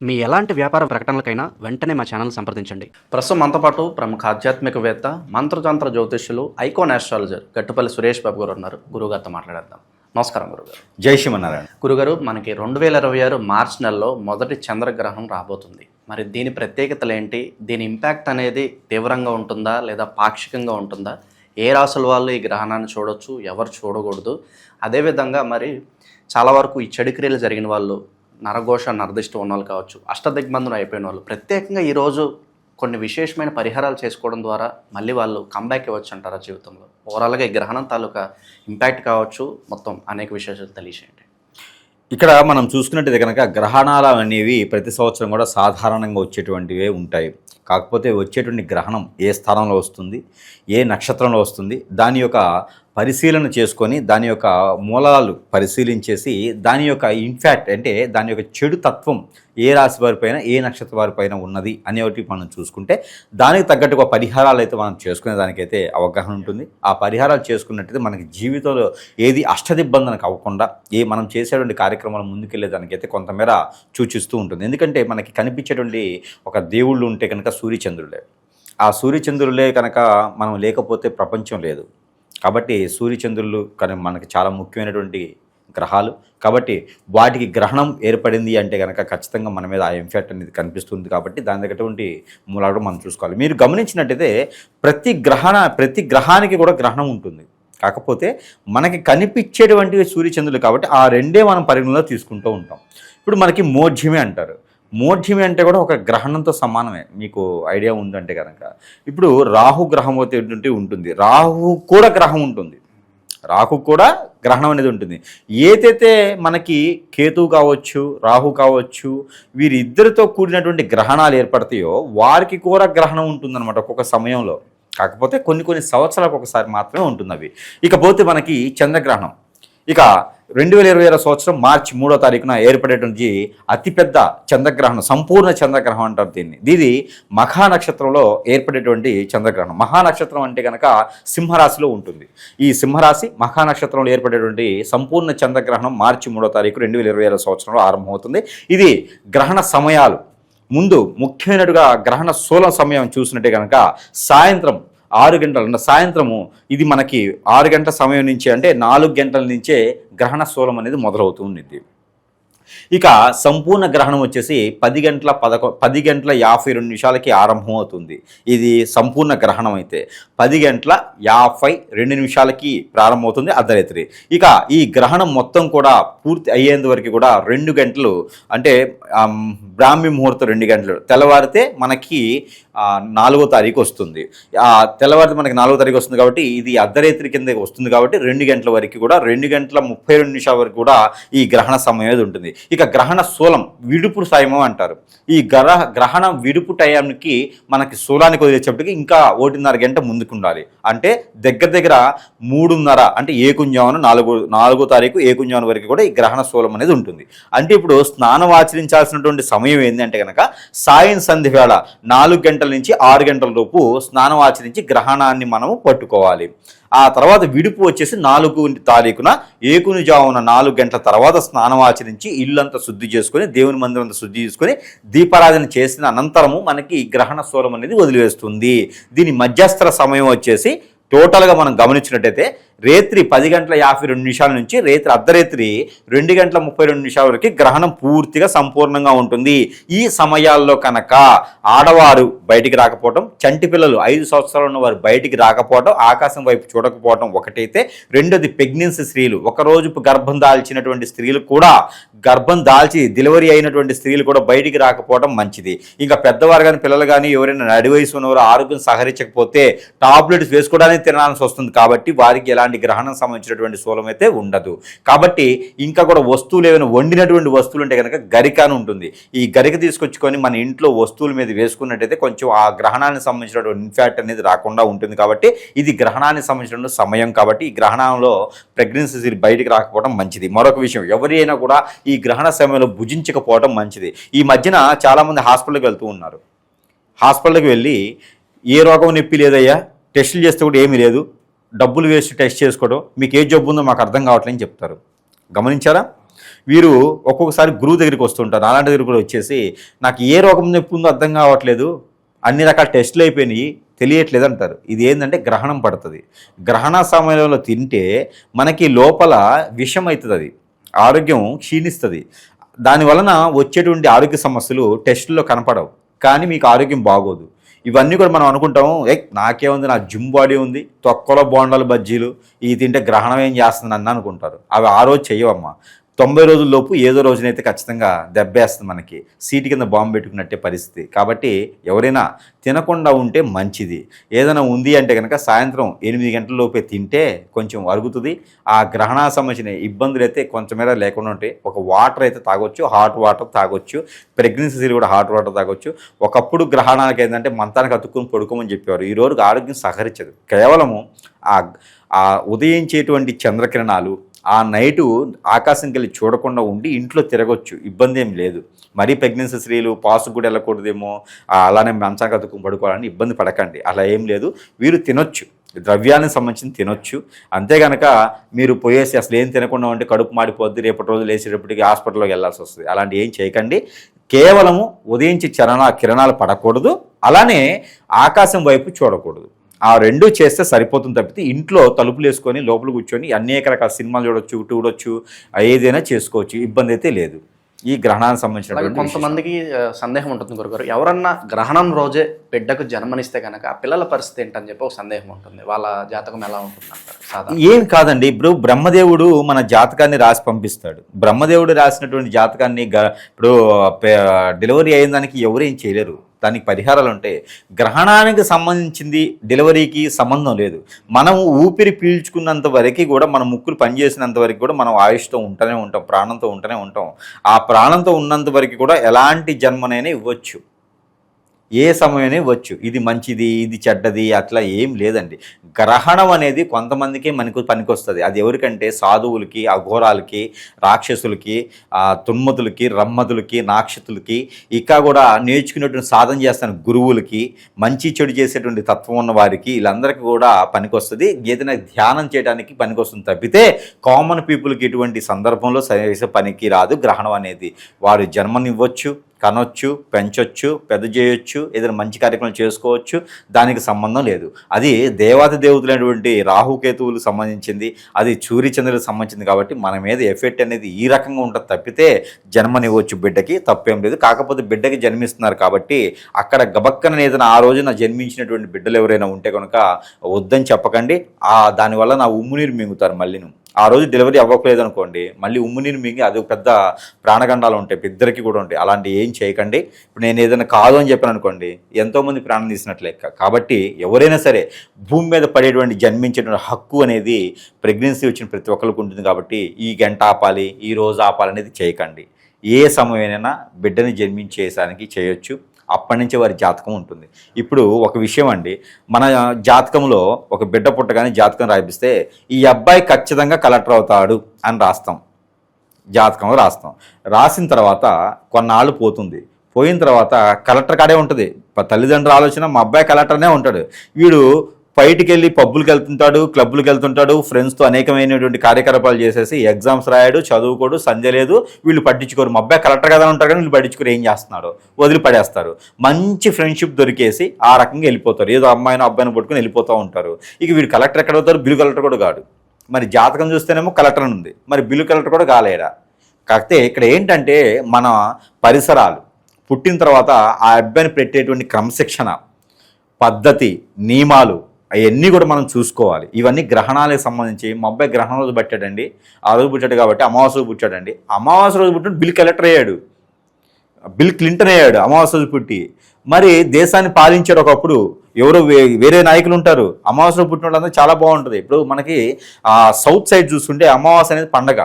మీ ఎలాంటి వ్యాపార ప్రకటనలకైనా వెంటనే మా ఛానల్ సంప్రదించండి. ప్రస్తుతం మనతో పాటు ప్రముఖ ఆధ్యాత్మికవేత్త, మంత్రతంత్ర జ్యోతిష్యులు, ఐకాన్ ఆస్ట్రాలజర్ గట్టుపల్లి సురేష్ బాబు గారు ఉన్నారు. గురుగారితో మాట్లాడేద్దాం. నమస్కారం గురుగారు. జై శ్రీమన్నారాయణ. గురుగారు, మనకి 2026 మార్చి నెలలో మొదటి చంద్రగ్రహణం రాబోతుంది. మరి దీని ప్రత్యేకతలు ఏంటి? దీని ఇంపాక్ట్ అనేది తీవ్రంగా ఉంటుందా లేదా పాక్షికంగా ఉంటుందా? ఏ రాసుల వాళ్ళు ఈ గ్రహణాన్ని చూడొచ్చు, ఎవరు చూడకూడదు? అదేవిధంగా మరి చాలా వరకు ఈ చెడు క్రియలు జరిగిన వాళ్ళు, నరఘోష నరదిష్టి ఉన్న వాళ్ళు కావచ్చు, అష్టదిగ్బంధనం అయిపోయిన వాళ్ళు ప్రత్యేకంగా ఈరోజు కొన్ని విశేషమైన పరిహారాలు చేసుకోవడం ద్వారా మళ్ళీ వాళ్ళు కంబ్యాక్ ఇవ్వచ్చు అంటారా జీవితంలో? ఓవరాల్గా ఈ గ్రహణం తాలూకా ఇంపాక్ట్ కావచ్చు, మొత్తం అనేక విశేషాలు తెలియచేయండి. ఇక్కడ మనం చూసుకున్నట్టయితే కనుక గ్రహణాలు అనేవి ప్రతి సంవత్సరం కూడా సాధారణంగా వచ్చేటువంటివే ఉంటాయి. కాకపోతే వచ్చేటువంటి గ్రహణం ఏ స్థానంలో వస్తుంది, ఏ నక్షత్రంలో వస్తుంది, దాని యొక్క పరిశీలన చేసుకొని దాని యొక్క మూలాలు పరిశీలించేసి దాని యొక్క ఇన్ఫ్యాక్ట్ అంటే దాని యొక్క చెడు తత్వం ఏ రాశి వారిపైన, ఏ నక్షత్ర వారిపైన ఉన్నది అనేవి మనం చూసుకుంటే దానికి తగ్గట్టుగా పరిహారాలు అయితే మనం చేసుకునే దానికైతే అవగాహన ఉంటుంది. ఆ పరిహారాలు చేసుకున్నట్టయితే మనకి జీవితంలో ఏది అష్టదిబ్బందనకు అవ్వకుండా మనం చేసేటువంటి కార్యక్రమాలు ముందుకెళ్ళేదానికైతే కొంతమేర సూచిస్తూ ఉంటుంది. ఎందుకంటే మనకి కనిపించేటువంటి ఒక దేవుళ్ళు ఉంటే కనుక సూర్యచంద్రులే. ఆ సూర్యచంద్రులే కనుక మనం లేకపోతే ప్రపంచం లేదు. కాబట్టి సూర్యచంద్రులు కానీ మనకి చాలా ముఖ్యమైనటువంటి గ్రహాలు. కాబట్టి వాటికి గ్రహణం ఏర్పడింది అంటే కనుక ఖచ్చితంగా మన మీద ఆ ఇంపాక్ట్ అనేది కనిపిస్తుంది. కాబట్టి దాని తగ్గటువంటి మూలాలు మనం చూసుకోవాలి. మీరు గమనించినట్టయితే ప్రతి గ్రహానికి కూడా గ్రహణం ఉంటుంది. కాకపోతే మనకి కనిపించేటువంటి సూర్యచంద్రులు కాబట్టి ఆ రెండే మనం పరిగణలో తీసుకుంటూ ఉంటాం. ఇప్పుడు మనకి మోఢ్యమి అంటారు. మోఢ్యమి అంటే కూడా ఒక గ్రహణంతో సమానమే. మీకు ఐడియా ఉందంటే కనుక ఇప్పుడు రాహు గ్రహం అయితే ఉంటుంది, రాహు కూడా గ్రహం ఉంటుంది, రాహు కూడా గ్రహణం అనేది ఉంటుంది. ఏదైతే మనకి కేతు కావచ్చు, రాహు కావచ్చు, వీరిద్దరితో కూడినటువంటి గ్రహణాలు ఏర్పడతాయో వారికి కూడా గ్రహణం ఉంటుందన్నమాట ఒక్కొక్క సమయంలో. కాకపోతే కొన్ని సంవత్సరాలకు ఒకసారి మాత్రమే ఉంటుంది అవి. ఇకపోతే మనకి చంద్రగ్రహణం ఇక 2026 సంవత్సరం మార్చి 3వ తారీఖున ఏర్పడేటువంటి అతిపెద్ద చంద్రగ్రహణం, సంపూర్ణ చంద్రగ్రహణం అంటారు దీన్ని. ఇది మఖానక్షత్రంలో ఏర్పడేటువంటి చంద్రగ్రహణం. మహానక్షత్రం అంటే కనుక సింహరాశిలో ఉంటుంది. ఈ సింహరాశి మఖానక్షత్రంలో ఏర్పడేటువంటి సంపూర్ణ చంద్రగ్రహణం మార్చి 3వ తారీఖు 2026 సంవత్సరంలో ఆరంభమవుతుంది. ఇది గ్రహణ సమయాలు ముందు ముఖ్యమైనట్టుగా గ్రహణ స్థూల సమయం చూసినట్టే కనుక సాయంత్రం 6 గంటలు, సాయంత్రము ఇది మనకి 6 గంటల సమయం నుంచి అంటే 4 గంటల నుంచే గ్రహణ స్థూలం అనేది మొదలవుతుంది. ఇక సంపూర్ణ గ్రహణం వచ్చేసి 10 గంటల 52 నిమిషాలకి ఆరంభం అవుతుంది. ఇది సంపూర్ణ గ్రహణం అయితే 10 గంటల 52 నిమిషాలకి ప్రారంభమవుతుంది అర్ధరాత్రి. ఇక ఈ గ్రహణం మొత్తం కూడా పూర్తి అయ్యేంత వరకు కూడా 2 గంటలు అంటే బ్రాహ్మీ ముహూర్తం 2 గంటలు, తెల్లవారితే మనకి 4వ తారీఖు వస్తుంది. తెల్లవారితే మనకి 4వ తారీఖు వస్తుంది కాబట్టి ఇది అర్ధరాత్రి కింద వస్తుంది. కాబట్టి 2 గంటల వరకు కూడా 2 గంటల 32 నిమిషాల వరకు కూడా ఈ గ్రహణ సమయం అనేది ఉంటుంది. ఇక గ్రహణ శూలం విడుపు సమయం అంటారు. ఈ గ్రహణ విడుపు టైంకి మనకి శూలానికి వదిలేటప్పటికి ఇంకా 1.5 గంట ముందుకు ఉండాలి. అంటే దగ్గర 3:30 అంటే ఏకుంజామున 4వ తారీఖు ఏకుంజామున వరకు కూడా ఈ గ్రహణ శూలం అనేది ఉంటుంది. అంటే ఇప్పుడు స్నానం ఆచరించాల్సినటువంటి సమయం ఏంటంటే కనుక సాయం సంధ్య వేళ 4 గంటల నుంచి 6 గంటల లోపు స్నానం ఆచరించి గ్రహణాన్ని మనము పట్టుకోవాలి. ఆ తర్వాత విడుపు వచ్చేసి 4వ తారీఖున ఏకునుజామున 4 గంటల తర్వాత స్నానం ఆచరించి ఇల్లంతా శుద్ధి చేసుకొని దేవుని మందిరం అంతా శుద్ధి చేసుకొని దీపారాధన చేసిన అనంతరము మనకి గ్రహణ స్థూలం అనేది వదిలివేస్తుంది. దీని మధ్యస్థల సమయం వచ్చేసి టోటల్గా మనం గమనించినట్టయితే రేత్రి 10 గంటల 52 నిమిషాల నుంచి రేత్రి అర్ధరాత్రి 2 గంటల 32 నిమిషాల వరకు గ్రహణం పూర్తిగా సంపూర్ణంగా ఉంటుంది. ఈ సమయాల్లో కనుక ఆడవారు బయటికి రాకపోవడం, చంటి పిల్లలు 5 సంవత్సరాలు ఉన్న వారు బయటికి రాకపోవడం, ఆకాశం వైపు చూడకపోవడం ఒకటైతే, రెండోది ప్రెగ్నెన్సీ స్త్రీలు, ఒకరోజు గర్భం దాల్చినటువంటి స్త్రీలు కూడా, గర్భం దాల్చి డెలివరీ అయినటువంటి స్త్రీలు కూడా బయటికి రాకపోవడం మంచిది. ఇంకా పెద్దవారు కానీ పిల్లలు కానీ ఎవరైనా నడి వయసు ఉన్నవారు ఆరోగ్యం సహకరించకపోతే టాబ్లెట్స్ వేసుకోవడానికి తినాల్సి వస్తుంది. కాబట్టి వారికి ఎలాంటి గ్రహణం సంబంధించినటువంటి శూలం అయితే ఉండదు. కాబట్టి ఇంకా కూడా వస్తువులు ఏమైనా వండినటువంటి వస్తువులు ఉంటే కనుక గరిక అని ఉంటుంది. ఈ గరిక తీసుకొచ్చుకొని మన ఇంట్లో వస్తువుల మీద వేసుకున్నట్టయితే కొంచెం ఆ గ్రహణానికి సంబంధించినటువంటి ఇన్ఫాక్ట్ అనేది రాకుండా ఉంటుంది. కాబట్టి ఇది గ్రహణానికి సంబంధించిన సమయం. కాబట్టి ఈ గ్రహణంలో ప్రెగ్నెన్సీ బయటికి రాకపోవడం మంచిది. మరొక విషయం, ఎవరైనా కూడా ఈ గ్రహణ సమయంలో భుజించకపోవడం మంచిది. ఈ మధ్యన చాలామంది హాస్పిటల్కి వెళ్తూ ఉన్నారు. హాస్పిటల్కి వెళ్ళి ఏ రోగం నొప్పి లేదయ్యా, టెస్టులు చేస్తే కూడా ఏమీ లేదు, డబ్బులు వేస్ట్ టెస్ట్ చేసుకోవడం, మీకు ఏ జబ్బు ఉందో మాకు అర్థం కావట్లేదని చెప్తారు. గమనించారా? వీరు ఒక్కొక్కసారి గురువు దగ్గరికి వస్తుంటారు. అలాంటి దగ్గర కూడా వచ్చేసి నాకు ఏ రోగం నొప్పి ఉందో అర్థం కావట్లేదు, అన్ని రకాల టెస్టులు అయిపోయినాయి, తెలియట్లేదు అంటారు. ఇది ఏంటంటే గ్రహణం పడుతుంది. గ్రహణ సమయంలో తింటే మనకి లోపల విషం అవుతుంది, అది ఆరోగ్యం క్షీణిస్తుంది. దానివలన వచ్చేటువంటి ఆరోగ్య సమస్యలు టెస్టుల్లో కనపడవు, కానీ మీకు ఆరోగ్యం బాగోదు. ఇవన్నీ కూడా మనం అనుకుంటాము, నాకేముంది, నా జిమ్ బాడీ ఉంది, తొక్కలో బోండాలు బజ్జీలు ఇది తింటే గ్రహణం ఏం చేస్తుంది అన్న అనుకుంటారు. అవి ఆ రోజు చెయ్యవమ్మా. 90 రోజుల్లోపు ఏదో రోజునైతే ఖచ్చితంగా దెబ్బేస్తుంది, మనకి సీటు కింద బాంబు పెట్టుకున్నట్టే పరిస్థితి. కాబట్టి ఎవరైనా తినకుండా ఉంటే మంచిది. ఏదైనా ఉంది అంటే కనుక సాయంత్రం 8 గంటల లోపే తింటే కొంచెం అరుగుతుంది. ఆ గ్రహణ సంబంధించిన ఇబ్బందులు అయితే కొంచెమేర లేకుండా ఉంటాయి. ఒక వాటర్ అయితే తాగొచ్చు, హాట్ వాటర్ తాగొచ్చు, ప్రెగ్నెన్సీలు కూడా హాట్ వాటర్ తాగొచ్చు. ఒకప్పుడు గ్రహణానికి ఏంటంటే మంతానికి అతుక్కుని పడుకోమని చెప్పేవారు. ఈ రోజు ఆరోగ్యం సహకరించదు. కేవలము ఆ ఉదయించేటువంటి చంద్రకిరణాలు ఆ నైటు ఆకాశంకి వెళ్ళి చూడకుండా ఉండి ఇంట్లో తిరగొచ్చు, ఇబ్బంది ఏం లేదు. మరీ ప్రెగ్నెన్సీ స్త్రీలు పాసుకు కూడా వెళ్ళకూడదేమో, అలానే మంచానికి అతుక్కుని పడుకోవాలని ఇబ్బంది పడకండి. అలా ఏం లేదు, వీరు తినొచ్చు, ద్రవ్యానికి సంబంధించి తినొచ్చు. అంతేగనక మీరు పోయేసి అసలు ఏం తినకుండా ఉంటే కడుపు మాడిపోద్ది, రేపటి రోజు లేచేటప్పటికి హాస్పిటల్లోకి వెళ్ళాల్సి వస్తుంది. అలాంటి ఏం చేయకండి. కేవలము ఉదయించి కిరణాలు పడకూడదు, అలానే ఆకాశం వైపు చూడకూడదు. ఆ రెండు చేస్తే సరిపోతుంది తప్పితే ఇంట్లో తలుపులు వేసుకొని లోపల కూర్చొని అనేక రకాల సినిమాలు చూడొచ్చు, ఏదైనా చేసుకోవచ్చు, ఇబ్బంది అయితే లేదు. ఈ గ్రహణానికి సంబంధించిన కొంతమందికి సందేహం ఉంటుంది గురుగారు, ఎవరన్నా గ్రహణం రోజే బిడ్డకు జన్మనిస్తే కనుక ఆ పిల్లల పరిస్థితి ఏంటని చెప్పి ఒక సందేహం ఉంటుంది. వాళ్ళ జాతకం ఎలా ఉంటుంది అంటారు? సాధారణ ఏం కాదండి. ఇప్పుడు బ్రహ్మదేవుడు మన జాతకాన్ని రాసి పంపిస్తాడు. బ్రహ్మదేవుడు రాసినటువంటి జాతకాన్ని ఇప్పుడు డెలివరీ అయిన దానికి ఎవరేం చేయలేరు, దానికి పరిహారాలు ఉంటాయి. గ్రహణానికి సంబంధించింది డెలివరీకి సంబంధం లేదు. మనం ఊపిరి పీల్చుకున్నంత వరకు కూడా, మన ముక్కులు పనిచేసినంత వరకు కూడా మనం ఆయుష్తో ఉంటూనే ఉంటాం, ప్రాణంతో ఉంటూనే ఉంటాం. ఆ ప్రాణంతో ఉన్నంత వరకు కూడా ఎలాంటి జన్మనైనా ఇవ్వచ్చు, ఏ సమయమే ఇవ్వచ్చు. ఇది మంచిది, ఇది చెడ్డది అట్లా ఏం లేదండి. గ్రహణం అనేది కొంతమందికి మనకు పనికొస్తుంది. అది ఎవరికంటే సాధువులకి, అఘోరాలకి, రాక్షసులకి, తున్మతులకి, రమ్మతులకి, నాక్షతులకి, ఇంకా కూడా నేర్చుకునేటువంటి సాధన చేస్తున్న గురువులకి, మంచి చెడు చేసేటువంటి తత్వం ఉన్న వారికి, వీళ్ళందరికీ కూడా పనికొస్తుంది. ఏదైనా ధ్యానం చేయడానికి పనికొస్తుంది తప్పితే కామన్ పీపుల్కి ఇటువంటి సందర్భంలో చేసే పనికి రాదు గ్రహణం అనేది. వారు జన్మనివ్వచ్చు, కనొచ్చు, పెంచొచ్చు, పెద్ద చేయొచ్చు, ఏదైనా మంచి కార్యక్రమం చేసుకోవచ్చు, దానికి సంబంధం లేదు. అది దేవాది దేవతలైనటువంటి రాహుకేతువులకు సంబంధించింది, అది సూర్యచంద్రులకు సంబంధించింది. కాబట్టి మన మీద ఎఫెక్ట్ అనేది ఈ రకంగా ఉంటుంది తప్పితే జన్మనివ్వచ్చు బిడ్డకి, తప్పేం లేదు. కాకపోతే బిడ్డకి జన్మిస్తున్నారు కాబట్టి అక్కడ గబక్కన ఏదైనా ఆ రోజున జన్మించినటువంటి బిడ్డలు ఎవరైనా ఉంటే కనుక వద్దని చెప్పకండి. దానివల్ల నా ఉమ్మునీరు మింగుతారు. మళ్ళీ ఆ రోజు డెలివరీ అవ్వట్లేదు అనుకోండి, మళ్ళీ ఉమ్మునీరు మింగి అది పెద్ద ప్రాణగండాలు ఉంటాయి, ఇద్దరికి కూడా ఉంటాయి. అలాంటి ఏం చేయకండి. ఇప్పుడు నేను ఏదైనా కాదు అని చెప్పాను అనుకోండి, ఎంతోమంది ప్రాణం తీసినట్లు లెక్క. కాబట్టి ఎవరైనా సరే భూమి మీద పడేటువంటి జన్మించేటువంటి హక్కు అనేది ప్రెగ్నెన్సీ వచ్చిన ప్రతి ఒక్కరికి ఉంటుంది. కాబట్టి ఈ గంట ఆపాలి, ఈ రోజు ఆపాలి అనేది చేయకండి. ఏ సమయమైనా బిడ్డని జన్మించేసానికి చేయొచ్చు. అప్పటి నుంచి వారి జాతకం ఉంటుంది. ఇప్పుడు ఒక విషయం అండి, మన జాతకంలో ఒక బిడ్డ పుట్టగానే జాతకం రాయిపిస్తే ఈ అబ్బాయి ఖచ్చితంగా కలెక్టర్ అవుతాడు అని రాస్తాం, జాతకంలో రాస్తాం. రాసిన తర్వాత కొన్నాళ్ళు పోయిన తర్వాత కలెక్టర్ కాడే ఉంటుంది. తల్లిదండ్రుల ఆలోచన మా అబ్బాయి కలెక్టర్నే ఉంటాడు. వీడు బయటికి వెళ్ళి పబ్బులకు వెళ్తుంటాడు, క్లబ్బులకు వెళ్తుంటాడు, ఫ్రెండ్స్తో అనేకమైనటువంటి కార్యకలాపాలు చేసేసి ఎగ్జామ్స్ రాయాడు, చదువుకోడు, సంధ్య లేదు, వీళ్ళు పట్టించుకోరు. మా అబ్బాయి కలెక్టర్ కదా ఉంటారు కానీ వీళ్ళు పట్టించుకోరు, ఏం చేస్తున్నాడు వదిలిపడేస్తారు. మంచి ఫ్రెండ్షిప్ దొరికేసి ఆ రకంగా వెళ్ళిపోతారు, ఏదో అమ్మాయిని అబ్బాయిని పట్టుకుని వెళ్ళిపోతూ ఉంటారు. ఇక వీడు కలెక్టర్ ఎక్కడ అవుతారు, బిల్లు కలెక్టర్ కూడా కాడు. మరి జాతకం చూస్తేనేమో కలెక్టర్ అని ఉంది, మరి బిల్లు కలెక్టర్ కూడా కాలేడా. కాకపోతే ఇక్కడ ఏంటంటే మన పరిసరాలు, పుట్టిన తర్వాత ఆ అబ్బాయిని పెట్టేటువంటి క్రమశిక్షణ, పద్ధతి, నియమాలు అవన్నీ కూడా మనం చూసుకోవాలి. ఇవన్నీ గ్రహణాలకు సంబంధించి. మా అబ్బాయి గ్రహణం రోజు పుట్టాడండి, ఆ రోజు పుట్టాడు కాబట్టి అమావాస్య రోజు పుట్టాడండి. అమావాస్య రోజు పుట్టిన బిల్ కలెక్టర్ అయ్యాడు, బిల్ క్లింటన్ అయ్యాడు అమావాస్య రోజు పుట్టి. మరి దేశాన్ని పాలించాడు ఒకప్పుడు. ఎవరో వేరే నాయకులు ఉంటారు, అమావాస్య రోజు పుట్టిన వాళ్ళందరూ చాలా బాగుంటుంది. ఇప్పుడు మనకి సౌత్ సైడ్ చూస్తుంటే అమావాస్య అనేది పండగ,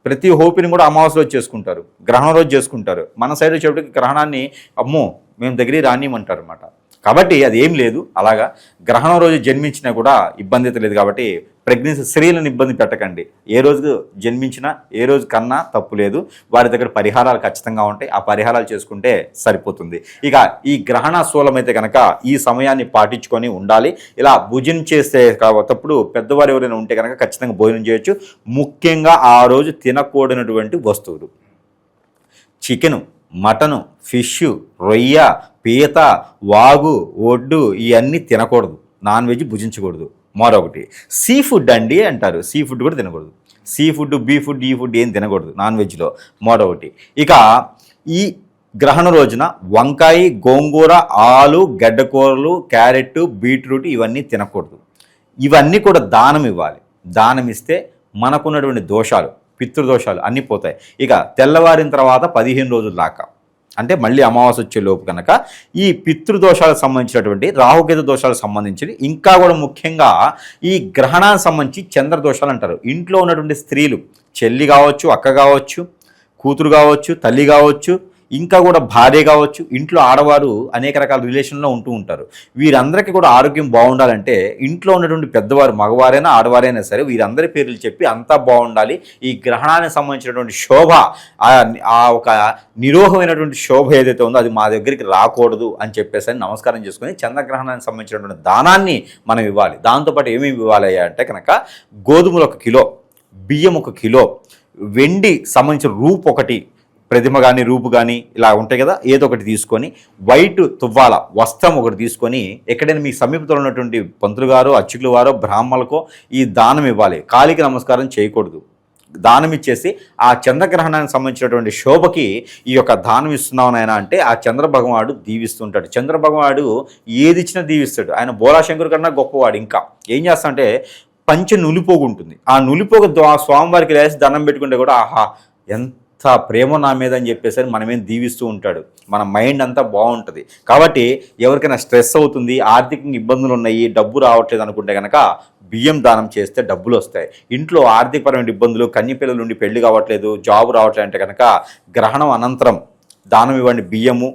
ప్రతి హోపిని కూడా అమావాస్య రోజు చేసుకుంటారు, గ్రహణం రోజు చేసుకుంటారు. మన సైడ్ వచ్చేప్పటికి గ్రహణాన్ని అమ్మో మేము దగ్గర రానియమంటారు అనమాట. కాబట్టి అది ఏం లేదు. అలాగా గ్రహణం రోజు జన్మించినా కూడా ఇబ్బంది అయితే లేదు. కాబట్టి ప్రెగ్నెన్సీ స్త్రీలను ఇబ్బంది పెట్టకండి. ఏ రోజు జన్మించినా ఏ రోజు కన్నా తప్పు లేదు. వారి దగ్గర పరిహారాలు ఖచ్చితంగా ఉంటాయి. ఆ పరిహారాలు చేసుకుంటే సరిపోతుంది. ఇక ఈ గ్రహణ శూలం అయితే కనుక ఈ సమయాన్ని పాటించుకొని ఉండాలి. ఇలా భుజనం చేస్తే కాబట్టప్పుడు పెద్దవారు ఎవరైనా ఉంటే కనుక ఖచ్చితంగా భోజనం చేయొచ్చు. ముఖ్యంగా ఆ రోజు తినకూడనటువంటి వస్తువులు చికెను, మటను, ఫిష్, రొయ్య, పీత, వాగు, ఒడ్డు ఇవన్నీ తినకూడదు. నాన్ వెజ్ భుజించకూడదు. మరొకటి సీ ఫుడ్ అండి అంటారు. సీ ఫుడ్ కూడా తినకూడదు. సీ ఫుడ్, బీ ఫుడ్, ఈ ఫుడ్ ఏం తినకూడదు నాన్ వెజ్లో. మరొకటి ఇక ఈ గ్రహణ రోజున వంకాయ, గోంగూర, ఆలు, గడ్డకూరలు, క్యారెట్, బీట్రూట్ ఇవన్నీ తినకూడదు. ఇవన్నీ కూడా దానం ఇవ్వాలి. దానం ఇస్తే మనకున్నటువంటి దోషాలు, పితృదోషాలు అన్నీ పోతాయి. ఇక తెల్లవారిన తర్వాత 15 రోజుల దాకా అంటే మళ్ళీ అమావాస్య వచ్చే లోపు కనుక ఈ పితృదోషాలకు సంబంధించినటువంటి రాహుకేతు దోషాలకు సంబంధించి ఇంకా కూడా ముఖ్యంగా ఈ గ్రహణానికి సంబంధించి చంద్రదోషాలు అంటారు. ఇంట్లో ఉన్నటువంటి స్త్రీలు, చెల్లి కావచ్చు, అక్క కావచ్చు, కూతురు కావచ్చు, తల్లి కావచ్చు, ఇంకా కూడా భార్య కావచ్చు, ఇంట్లో ఆడవారు అనేక రకాల రిలేషన్లో ఉంటూ ఉంటారు. వీరందరికీ కూడా ఆరోగ్యం బాగుండాలంటే ఇంట్లో ఉన్నటువంటి పెద్దవారు, మగవారైనా ఆడవారైనా సరే వీరందరి పేర్లు చెప్పి అంతా బాగుండాలి. ఈ గ్రహణానికి సంబంధించినటువంటి శోభ, ఆ ఒక నిరోహమైనటువంటి శోభ ఏదైతే ఉందో అది మా దగ్గరికి రాకూడదు అని చెప్పేసి నమస్కారం చేసుకొని చంద్రగ్రహణానికి సంబంధించినటువంటి దానాన్ని మనం ఇవ్వాలి. దాంతోపాటు ఏమేమి ఇవ్వాలి అంటే కనుక గోధుమలు 1 కిలో, బియ్యం 1 కిలో, వెండి సంబంధించిన రూపు 1, ప్రతిమ కానీ రూపు కానీ ఇలా ఉంటాయి కదా, ఏదో ఒకటి తీసుకొని వైట్ తువ్వాల వస్త్రం 1 తీసుకొని ఎక్కడైనా మీ సమీపంలో ఉన్నటువంటి పంతులు గారో, అర్చకుల వారో, బ్రాహ్మణులకో ఈ దానం ఇవ్వాలి. కాలికి నమస్కారం చేయకూడదు. దానం ఇచ్చేసి ఆ చంద్రగ్రహణానికి సంబంధించినటువంటి శోభకి ఈ యొక్క దానం ఇస్తున్నావు నాయన అంటే ఆ చంద్ర భగవానుడు దీవిస్తుంటాడు. చంద్ర భగవానుడు ఏది ఇచ్చినా దీవిస్తాడు. ఆయన బోలాశంకరు కన్నా గొప్పవాడు. ఇంకా ఏం చేస్తాడంటే పంచె నులిపోగు ఉంటుంది. ఆ నులిపోగు స్వామివారికి లేసి దండం పెట్టుకుంటే కూడా ఆహా ఎంత ప్రేమ నా మీద అని చెప్పేసి మనమేం దీవిస్తూ ఉంటాడు. మన మైండ్ అంతా బాగుంటుంది. కాబట్టి ఎవరికైనా స్ట్రెస్ అవుతుంది, ఆర్థికంగా ఇబ్బందులు ఉన్నాయి, డబ్బు రావట్లేదు అనుకుంటే కనుక బియ్యం దానం చేస్తే డబ్బులు వస్తాయి. ఇంట్లో ఆర్థికపరమైన ఇబ్బందులు, కన్యపిల్లల నుండి పెళ్లి కావట్లేదు, జాబ్ రావట్లేదు అంటే కనుక గ్రహణం అనంతరం దానం ఇవ్వండి. బియ్యము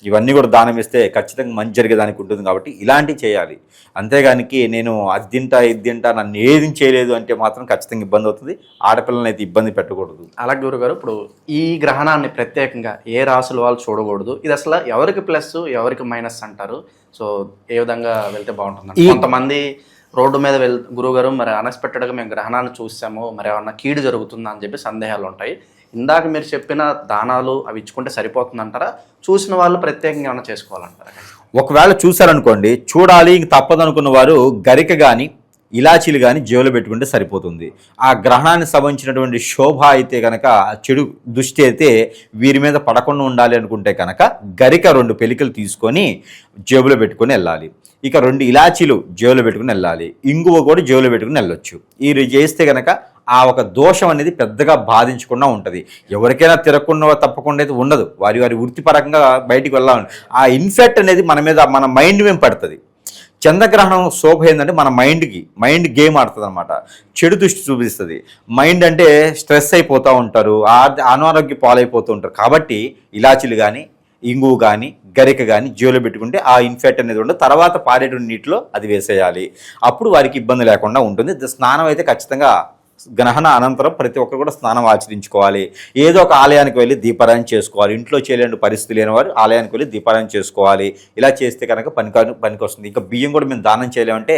ఇవన్నీ కూడా దానం ఇస్తే ఖచ్చితంగా మంచి జరిగేదానికి ఉంటుంది. కాబట్టి ఇలాంటివి చేయాలి. అంతేగానికి నేను అది తింటా ఇది తింటా నన్ను ఏది చేయలేదు అంటే మాత్రం ఖచ్చితంగా ఇబ్బంది అవుతుంది. ఆడపిల్లలని అయితే ఇబ్బంది పెట్టకూడదు. అలాగే గురుగారు, ఇప్పుడు ఈ గ్రహణాన్ని ప్రత్యేకంగా ఏ రాసుల వాళ్ళు చూడకూడదు? ఇది అసలు ఎవరికి ప్లస్ ఎవరికి మైనస్ అంటారు? సో ఏ విధంగా వెళ్తే బాగుంటుంది? కొంతమంది రోడ్డు మీద గురువుగారు మరి అన్ఎక్స్పెక్టెడ్గా మేము గ్రహణాన్ని చూసాము, మరి ఏమన్నా కీడు జరుగుతుందా అని చెప్పి సందేహాలు ఉంటాయి. ఇందాక మీరు చెప్పిన దానాలు అవి ఇచ్చుకుంటే సరిపోతుందంటారా? చూసిన వాళ్ళు ప్రత్యేకంగా ఏమైనా చేసుకోవాలంటారా? ఒకవేళ చూశారనుకోండి, చూడాలి ఇంక తప్పదనుకున్న వారు గరిక కానీ ఇలాచీలు కానీ జేబులో పెట్టుకుంటే సరిపోతుంది. ఆ గ్రహణానికి సంబంధించినటువంటి శోభ అయితే కనుక, చెడు దృష్టి అయితే వీరి మీద పడకుండా ఉండాలి అనుకుంటే కనుక గరిక 2 పెలికలు తీసుకొని జేబులో పెట్టుకొని వెళ్ళాలి. ఇక 2 ఇలాచీలు జేబులో పెట్టుకుని వెళ్ళాలి. ఇంగువ కూడా జేబులో పెట్టుకుని వెళ్ళొచ్చు. ఇది చేస్తే కనుక ఆ ఒక దోషం అనేది పెద్దగా బాధించకుండా ఉంటుంది. ఎవరికైనా తిరగకుండా తప్పకుండా అయితే ఉండదు. వారి వృత్తిపరంగా బయటికి వెళ్ళాలి. ఆ ఇన్ఫెక్ట్ అనేది మన మీద, మన మైండ్ మీద పడుతుంది. చంద్రగ్రహణం శోభ ఏంటంటే మన మైండ్ గేమ్ ఆడుతుంది అనమాట. చెడు దృష్టి చూపిస్తుంది. మైండ్ అంటే స్ట్రెస్ అయిపోతూ ఉంటారు, అనారోగ్య పాలైపోతూ ఉంటారు. కాబట్టి ఇలాచీలు కానీ, ఇంగువ కానీ, గరిక కానీ జేబులో పెట్టుకుంటే ఆ ఇన్ఫెక్ట్ అనేది ఉండదు. తర్వాత పారేటువంటి నీటిలో అది వేసేయాలి. అప్పుడు వారికి ఇబ్బంది లేకుండా ఉంటుంది. స్నానం అయితే ఖచ్చితంగా గ్రహణ అనంతరం ప్రతి ఒక్కరు కూడా స్నానం ఆచరించుకోవాలి. ఏదో ఒక ఆలయానికి వెళ్ళి దీపారాయణ చేసుకోవాలి. ఇంట్లో చేయలేని పరిస్థితి లేని వారు ఆలయానికి వెళ్ళి దీపారాయణ చేసుకోవాలి. ఇలా చేస్తే కనుక పనికి వస్తుంది. ఇంకా బియ్యం కూడా మేము దానం చేయలేమంటే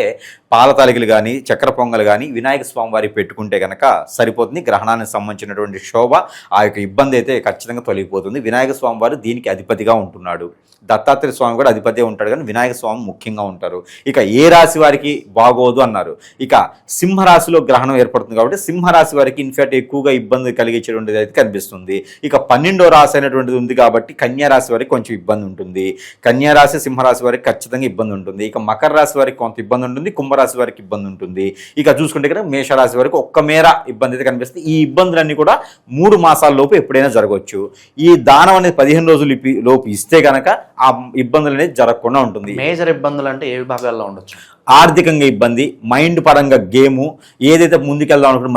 పాల తాలికలు కానీ, చక్కెర పొంగలు కానీ వినాయక స్వామి వారికి పెట్టుకుంటే కనుక సరిపోతుంది. గ్రహణానికి సంబంధించినటువంటి శోభ, ఆ యొక్క ఇబ్బంది అయితే ఖచ్చితంగా తొలగిపోతుంది. వినాయక స్వామి వారు దీనికి అధిపతిగా ఉంటున్నాడు. దత్తాత్రేయ స్వామి కూడా అధిపతి ఉంటాడు, కానీ వినాయక స్వామి ముఖ్యంగా ఉంటారు. ఇక ఏ రాశి వారికి బాగోదు అన్నారు. ఇక సింహరాశిలో గ్రహణం ఏర్పడుతుంది కాబట్టి సింహరాశి వారికి ఇన్ఫ్యాక్ట్ ఎక్కువగా ఇబ్బంది కలిగించేటువంటిది అయితే కనిపిస్తుంది. ఇక 12వ రాశి అయినటువంటిది ఉంది కాబట్టి కన్యా రాశి వారికి కొంచెం ఇబ్బంది ఉంటుంది. కన్యా రాశి, సింహరాశి వారికి ఖచ్చితంగా ఇబ్బంది ఉంటుంది. ఇక మకర రాశి వారికి కొంత ఇబ్బంది ఉంటుంది. కుంభరాశి వారికి ఇబ్బంది ఉంటుంది. ఇక చూసుకుంటే కదా మేషరాశి వారికి ఒక్క మేర ఇబ్బంది అయితే కనిపిస్తుంది. ఈ ఇబ్బందులన్నీ కూడా 3 మాసాల లోపు ఎప్పుడైనా జరగవచ్చు. ఈ దానం అనేది 15 రోజుల లోపు ఇస్తే కనుక ఆ ఇబ్బందులు అనేది జరగకుండా ఉంటుంది. మేజర్ ఇబ్బందులు అంటే ఏ విభాగాల్లో ఉండొచ్చు? ఆర్థికంగా ఇబ్బంది, మైండ్ పరంగా గేము, ఏదైతే ముందుకెళ్దాం అనుకుంటే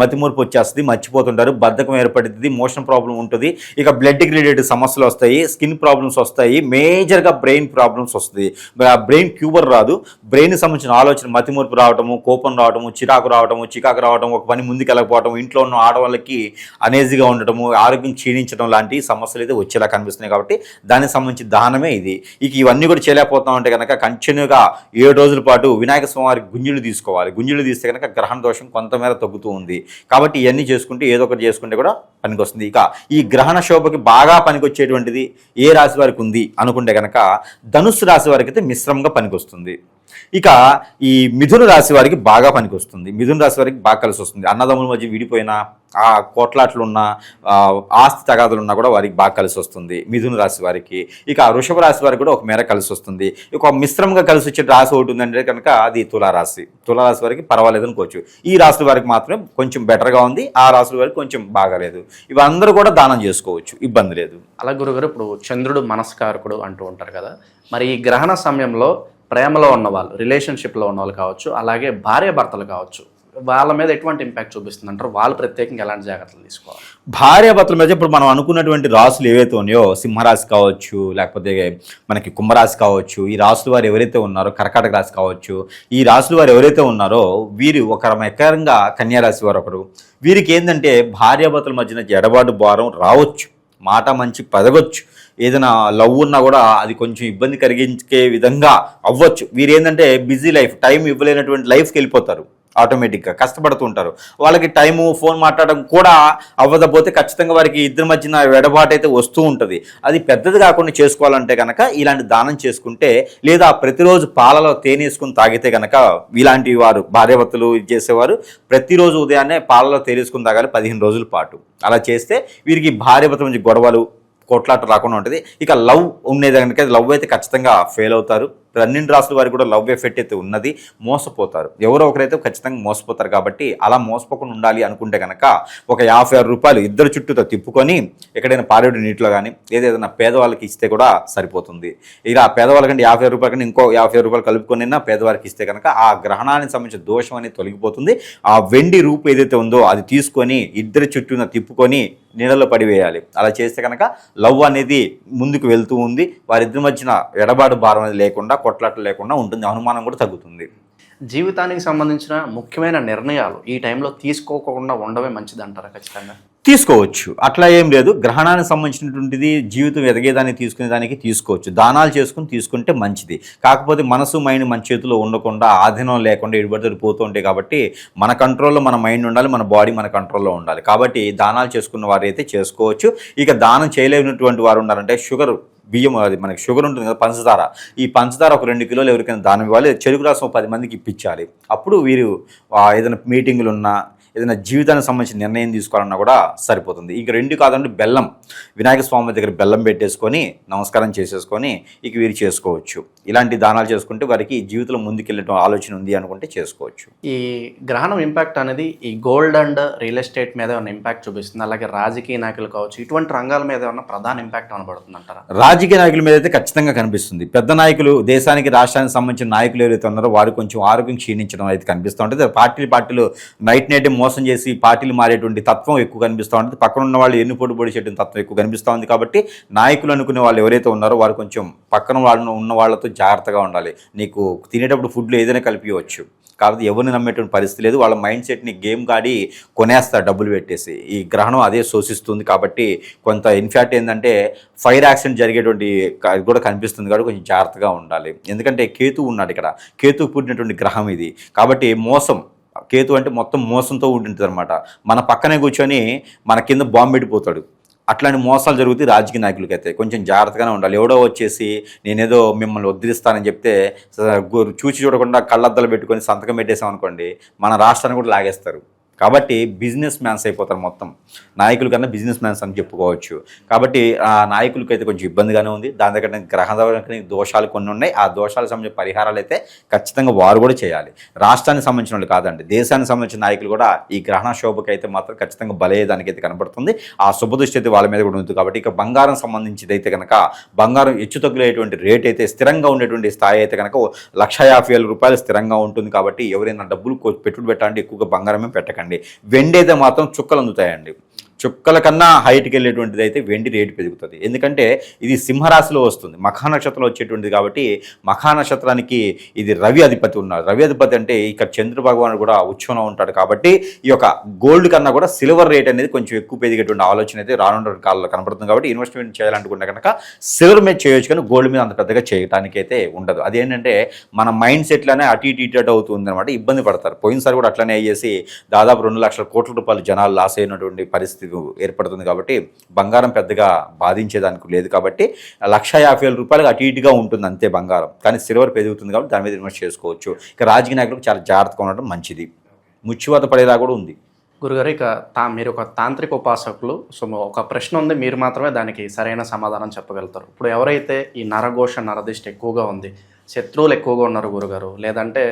మతిమూర్పు వచ్చేస్తుంది, మర్చిపోతుంటారు, బద్ధకం ఏర్పడుతుంది, మోషన్ ప్రాబ్లం ఉంటుంది, ఇక బ్లడ్కి రిలేటెడ్ సమస్యలు వస్తాయి, స్కిన్ ప్రాబ్లమ్స్ వస్తాయి, మేజర్గా బ్రెయిన్ ప్రాబ్లమ్స్ వస్తుంది. బ్రెయిన్ క్యూబర్ రాదు, బ్రెయిన్కి సంబంధించిన ఆలోచన మతిమూర్పు రావటము, కోపం రావటము, చికాకు రావటం, ఒక పని ముందుకెళ్ళకపోవటం, ఇంట్లో ఉన్న ఆడవాళ్ళకి అనేజీగా ఉండటము, ఆరోగ్యం క్షీణించడం లాంటి సమస్యలు అయితే వచ్చేలా కనిపిస్తున్నాయి. కాబట్టి దానికి సంబంధించి దానమే ఇది. ఇక ఇవన్నీ కూడా చేయలేకపోతాం అంటే కనుక కంటిన్యూగా 7 రోజుల పాటు వినాయక స్వామివారికి గుంజులు తీసుకోవాలి. గుంజులు తీస్తే కనుక గ్రహణ దోషం కొంతమేర తగ్గుతూ ఉంది. కాబట్టి ఇవన్నీ చేసుకుంటే ఏదో ఒకటి చేసుకుంటే కూడా పనికొస్తుంది. ఇక ఈ గ్రహణ శోభకి బాగా పనికొచ్చేటువంటిది ఏ రాశి వారికి ఉంది అనుకుంటే కనుక ధనుస్సు రాశి వారికి అయితే మిశ్రమంగా పనికొస్తుంది. ఇక ఈ మిథున రాశి వారికి బాగా పనికొస్తుంది. మిథున రాశి వారికి బాగా కలిసి వస్తుంది. అన్నదమ్ముల మధ్య విడిపోయినా, ఆ కోట్లాట్లు ఉన్న, ఆస్తి తగాదులు ఉన్నా కూడా వారికి బాగా కలిసి వస్తుంది మిథున రాశి వారికి. ఇక వృషభ రాశి వారికి కూడా ఒక మేర కలిసి వస్తుంది. ఇక మిశ్రమంగా కలిసి వచ్చే రాశి ఒకటి ఉందంటే కనుక అది తులారాశి. తులారాశి వారికి పర్వాలేదు అనుకోవచ్చు. ఈ రాశుల వారికి మాత్రమే కొంచెం బెటర్గా ఉంది, ఆ రాశుల వారికి కొంచెం బాగాలేదు. ఇవి అందరూ కూడా దానం చేసుకోవచ్చు, ఇబ్బంది లేదు. అలా గురుగారు, ఇప్పుడు చంద్రుడు మనస్కారకుడు అంటూ ఉంటారు కదా, మరి ఈ గ్రహణ సమయంలో ప్రేమలో ఉన్నవాళ్ళు, రిలేషన్షిప్లో ఉన్నవాళ్ళు కావచ్చు, అలాగే భార్య భర్తలు కావచ్చు, వాళ్ళ మీద ఎటువంటి ఇంపాక్ట్ చూపిస్తుంది అంటారు? వాళ్ళు ప్రత్యేకంగా ఎలాంటి జాగ్రత్తలు తీసుకోవాలి? భార్యాభర్తల మీద ఇప్పుడు మనం అనుకున్నటువంటి రాసులు ఏవైతే ఉన్నాయో, సింహరాశి కావచ్చు, లేకపోతే మనకి కుంభరాశి కావచ్చు, ఈ రాసుల వారు ఎవరైతే ఉన్నారో, కర్కాటక రాశి కావచ్చు, ఈ రాసుల వారు ఎవరైతే ఉన్నారో వీరు ఒక రకంగా కన్యారాశి వారు ఒకరు. వీరికి ఏంటంటే భార్యాభర్తల మధ్యన ఎడబాటు భారం రావచ్చు, మాట మంచి పదవచ్చు, ఏదైనా లవ్ ఉన్నా కూడా అది కొంచెం ఇబ్బంది కలిగించే విధంగా అవ్వచ్చు. వీరు ఏంటంటే బిజీ లైఫ్, టైం ఇవ్వలేనటువంటి లైఫ్కి వెళ్ళిపోతారు, ఆటోమేటిక్గా కష్టపడుతుంటారు. వాళ్ళకి టైము, ఫోన్ మాట్లాడడం కూడా అవ్వకపోతే ఖచ్చితంగా వారికి ఇద్దరి మధ్యన ఎడబాటు అయితే వస్తూ ఉంటుంది. అది పెద్దది కాకుండా చేసుకోవాలంటే కనుక ఇలాంటి దానం చేసుకుంటే, లేదా ప్రతిరోజు పాలలో తేనేసుకుని తాగితే కనుక, ఇలాంటి వారు భార్యాభర్తలు చేసేవారు ప్రతిరోజు ఉదయాన్నే పాలలో తేనేసుకుని తాగాలి 15 రోజుల పాటు. అలా చేస్తే వీరికి భార్యాభర్తల నుంచి గొడవలు, కొట్లాట రాకుండా ఉంటుంది. ఇక లవ్ ఉండేది కనుక లవ్ అయితే ఖచ్చితంగా ఫెయిల్ అవుతారు. 12 రాసుల వారికి కూడా లవ్ ఎఫెక్ట్ అయితే ఉన్నది, మోసపోతారు. ఎవరో ఒకరైతే ఖచ్చితంగా మోసపోతారు. కాబట్టి అలా మోసపోకుండా ఉండాలి అనుకుంటే కనుక ఒక 56 రూపాయలు ఇద్దరు చుట్టూతో తిప్పుకొని ఎక్కడైనా పారేడు నీటిలో కానీ లేదా ఏదైనా పేదవాళ్ళకి ఇస్తే కూడా సరిపోతుంది. ఇలా పేదవాళ్ళకంటే 56 రూపాయల కంటే ఇంకో 56 రూపాయలు కలుపుకొని పేదవారికి ఇస్తే కనుక ఆ గ్రహణానికి సంబంధించిన దోషం అనేది తొలగిపోతుంది. ఆ వెండి రూపు ఏదైతే ఉందో అది తీసుకొని ఇద్దరి చుట్టూన తిప్పుకొని నీళ్ళలో పడివేయాలి. అలా చేస్తే కనుక లవ్ అనేది ముందుకు వెళ్తూ ఉంది. వారిద్దరి మధ్యన ఎడబాటు భారం అనేది లేకుండా, కొట్లాటలు లేకుండా ఉంటుంది. అనుమానం కూడా తగ్గుతుంది. జీవితానికి సంబంధించిన ముఖ్యమైన నిర్ణయాలు ఈ టైంలో తీసుకోకుండా ఉండవే మంచిది అంటారా? ఖచ్చితంగా తీసుకోవచ్చు, అట్లా ఏం లేదు. గ్రహణానికి సంబంధించినటువంటిది జీవితం ఎదగేదాన్ని తీసుకునేదానికి తీసుకోవచ్చు. దానాలు తీసుకుంటే మంచిది. కాకపోతే మనసు మైండ్ మన చేతిలో ఉండకుండా, ఆధీనం లేకుండా ఎడుబడితడి పోతూ ఉంటాయి. కాబట్టి మన కంట్రోల్లో మన మైండ్ ఉండాలి, మన బాడీ మన కంట్రోల్లో ఉండాలి. కాబట్టి దానాలు చేసుకున్న వారు అయితే చేసుకోవచ్చు. ఇక దానం చేయలేనటువంటి వారు ఉన్నారంటే షుగర్, బియ్యం, అది మనకి షుగర్ ఉంటుంది కదా, పంచదార, ఈ పంచదార ఒక 2 కిలోలు ఎవరికైనా దానం ఇవ్వాలి. చెరుకు రసం 10 మందికి ఇప్పించాలి. అప్పుడు వీరు ఏదైనా మీటింగులు ఉన్నా, ఏదైనా జీవితానికి సంబంధించిన నిర్ణయం తీసుకోవాలన్నా కూడా సరిపోతుంది. ఇంక 2 కాదంటే బెల్లం, వినాయక స్వామి దగ్గర బెల్లం పెట్టేసుకొని నమస్కారం చేసేసుకొని ఇక వీరు చేసుకోవచ్చు. ఇలాంటి దానాలు చేసుకుంటే వారికి జీవితంలో ముందుకెళ్ళటం ఆలోచన ఉంది అనుకుంటే చేసుకోవచ్చు. ఈ గ్రహణం ఇంపాక్ట్ అనేది ఈ గోల్డ్ అండ్ రియల్ ఎస్టేట్ మీద ఏమైనా ఇంపాక్ట్ చూపిస్తుంది? అలాగే రాజకీయ నాయకులు కావచ్చు, ఇటువంటి రంగాల మీద ఏమైనా ప్రధాన ఇంపాక్ట్ అనబడుతుంది అంటారా? రాజకీయ నాయకుల మీద అయితే ఖచ్చితంగా కనిపిస్తుంది. పెద్ద నాయకులు, దేశానికి రాష్ట్రానికి సంబంధించిన నాయకులు ఎవరైతే ఉన్నారో వారు కొంచెం ఆరోగ్యం క్షీణించడం అయితే కనిపిస్తూ ఉంటుంది. పార్టీలు నైట్ మోసం చేసి పార్టీలు మారేటువంటి తత్వం ఎక్కువ కనిపిస్తూ ఉంటుంది. పక్కన ఉన్న వాళ్ళు ఎన్ని పొడి చేయడం తత్వం ఎక్కువ కనిపిస్తూ ఉంది. కాబట్టి నాయకులు అనుకునే వాళ్ళు ఎవరైతే ఉన్నారో వారు కొంచెం పక్కన వాళ్ళు ఉన్న వాళ్ళతో జాగ్రత్తగా ఉండాలి. నీకు తినేటప్పుడు ఫుడ్లో ఏదైనా కలిపియవచ్చు, కాబట్టి ఎవరిని నమ్మేటువంటి పరిస్థితి లేదు. వాళ్ళ మైండ్ సెట్ని గేమ్ కాడి కొనేస్తారు డబ్బులు పెట్టేసి. ఈ గ్రహణం అదే శోషిస్తుంది. కాబట్టి కొంత ఇన్ఫ్యాక్ట్ ఏంటంటే ఫైర్ యాక్సిడెంట్ జరిగేటువంటి కూడా కనిపిస్తుంది. కాబట్టి కొంచెం జాగ్రత్తగా ఉండాలి. ఎందుకంటే కేతు ఉన్నాడు ఇక్కడ, కేతు పుట్టినటువంటి గ్రహం ఇది. కాబట్టి మోసం, కేతు అంటే మొత్తం మోసంతో ఉంటుంది అనమాట. మన పక్కనే కూర్చొని మన కింద బాంబు పెట్టిపోతాడు. అట్లాంటి మోసాలు జరుగుతాయి రాజకీయ నాయకులకి. అయితే కొంచెం జాగ్రత్తగానే ఉండాలి. ఎవడో వచ్చేసి నేనేదో మిమ్మల్ని వదిలిస్తానని చెప్తే చూసి చూడకుండా కళ్ళద్దాలు పెట్టుకొని సంతకం పెట్టేసాం అనుకోండి, మన రాష్ట్రాన్ని కూడా లాగేస్తారు. కాబట్టి బిజినెస్ మ్యాన్స్ అయిపోతారు మొత్తం. నాయకుల కన్నా బిజినెస్ మ్యాన్స్ అని చెప్పుకోవచ్చు. కాబట్టి ఆ నాయకులకి అయితే కొంచెం ఇబ్బందిగానే ఉంది. దాని దగ్గర గ్రహ దోషాలు కొన్ని ఉన్నాయి. ఆ దోషాలకు సంబంధించిన పరిహారాలు అయితే ఖచ్చితంగా వారు కూడా చేయాలి. రాష్ట్రానికి సంబంధించిన వాళ్ళు కాదండి, దేశానికి సంబంధించిన నాయకులు కూడా ఈ గ్రహణ శోభకి అయితే మాత్రం ఖచ్చితంగా బలయ్యేదానికి అయితే కనబడుతుంది. ఆ శుభదృష్టి అయితే వాళ్ళ మీద కూడా ఉంది. కాబట్టి ఇక బంగారం సంబంధించి అయితే కనుక బంగారం హెచ్చుతగ్గులేటువంటి రేట్ అయితే స్థిరంగా ఉండేటువంటి స్థాయి అయితే కనుక 1,50,000 రూపాయలు స్థిరంగా ఉంటుంది. కాబట్టి ఎవరైనా డబ్బులు పెట్టుబడి పెట్టాలంటే ఎక్కువగా బంగారమే పెట్టకండి. వెండి అయితే మాత్రం చుక్కలు అందుతాయండి. చుక్కల కన్నా హైట్కి వెళ్ళేటువంటిది అయితే వెండి రేటు పెరుగుతుంది. ఎందుకంటే ఇది సింహరాశిలో వస్తుంది, మఖా నక్షత్రంలో వచ్చేటువంటిది. కాబట్టి మఖా నక్షత్రానికి ఇది రవి అధిపతి ఉన్నారు. రవి అధిపతి అంటే ఇక్కడ చంద్ర భగవానుడు కూడా ఉచ్చంలో ఉంటాడు. కాబట్టి ఈ యొక్క గోల్డ్ కన్నా కూడా సిల్వర్ రేట్ అనేది కొంచెం ఎక్కువ పెరిగేటువంటి ఆలోచన అయితే రానున్న కాలంలో కనబడుతుంది. కాబట్టి ఇన్వెస్ట్మెంట్ చేయాలనుకుంటే కనుక సిల్వర్ మీద చేయొచ్చు, కానీ గోల్డ్ మీద అంత పెద్దగా చేయడానికి అయితే ఉండదు. అదేంటంటే మన మైండ్ సెట్లోనే అటు ఇటు అవుతుంది అనమాట, ఇబ్బంది పడతారు. పోయినసారి కూడా అట్లనే అయ్యేసి దాదాపు 2 లక్షల కోట్ల రూపాయలు జనాలు లాస్ అయినటువంటి పరిస్థితి ఏర్పడుతుంది. కాబట్టి బంగారం పెద్దగా బాధించేదానికి లేదు. కాబట్టి 1,50,000 రూపాయలకు అటు ఇటుగా ఉంటుంది అంతే బంగారం, కానీ సిల్వర్ పెరుగుతుంది. కాబట్టి దాని మీద ఇన్వెస్ట్ చేసుకోవచ్చు. ఇక రాజకీయ నాయకులకు చాలా జాగ్రత్తగా ఉండడం మంచిది. ముచ్చివాత పడేలా కూడా ఉంది. గురుగారు, ఇక మీరు ఒక తాంత్రిక ఉపాసకులు. సో ఒక ప్రశ్న ఉంది, మీరు మాత్రమే దానికి సరైన సమాధానం చెప్పగలుగుతారు. ఇప్పుడు ఎవరైతే ఈ నరఘోష నరదిష్టి ఎక్కువగా ఉంది, శత్రువులు ఎక్కువగా ఉన్నారు గురుగారు, లేదంటే